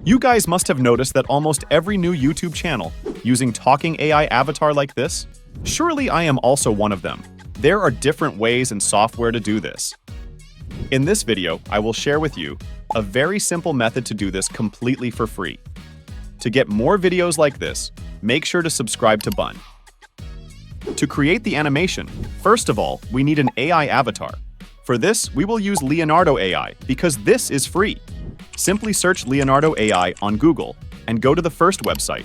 You guys must have noticed that almost every new YouTube channel using talking AI avatar like this. Surely I am also one of them. There are different ways and software to do this. In this video, I will share with you a very simple method to do this completely for free. To get more videos like this, make sure to subscribe to Bun. To create the animation, first of all, we need an AI avatar. For this, we will use Leonardo AI because this is free. Simply search Leonardo AI on Google and go to the first website.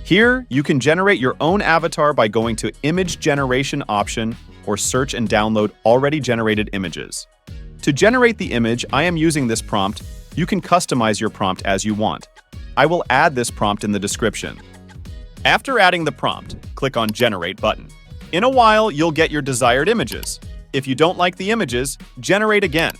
Here, you can generate your own avatar by going to Image Generation option or search and download already generated images. To generate the image, I am using this prompt. You can customize your prompt as you want. I will add this prompt in the description. After adding the prompt, click on Generate button. In a while, you'll get your desired images. If you don't like the images, generate again.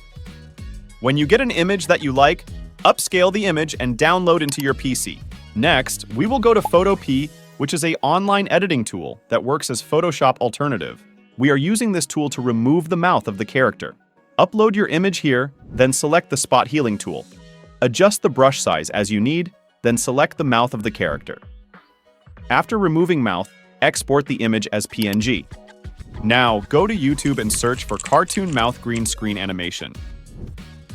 When you get an image that you like, upscale the image and download into your PC. Next, we will go to Photopea, which is an online editing tool that works as Photoshop alternative. We are using this tool to remove the mouth of the character. Upload your image here, then select the spot healing tool. Adjust the brush size as you need, then select the mouth of the character. After removing mouth, export the image as PNG. Now, go to YouTube and search for cartoon mouth green screen animation.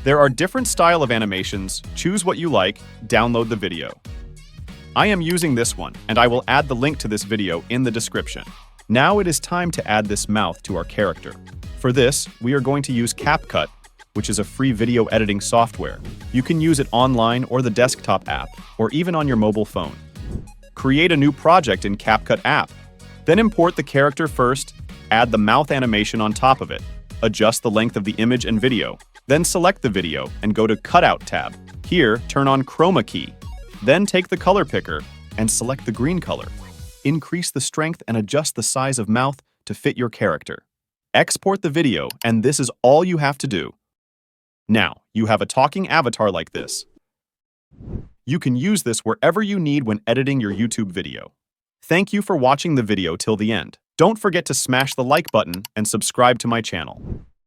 There are different style of animations. Choose what you like, download the video. I am using this one, and I will add the link to this video in the description. Now it is time to add this mouth to our character. For this, we are going to use CapCut, which is a free video editing software. You can use it online or the desktop app, or even on your mobile phone. Create a new project in CapCut app. Then import the character first, add the mouth animation on top of it. Adjust the length of the image and video. Then select the video and go to Cutout tab. Here, turn on Chroma key. Then take the color picker and select the green color. Increase the strength and adjust the size of mouth to fit your character. Export the video, and this is all you have to do. Now, you have a talking avatar like this. You can use this wherever you need when editing your YouTube video. Thank you for watching the video till the end. Don't forget to smash the like button and subscribe to my channel.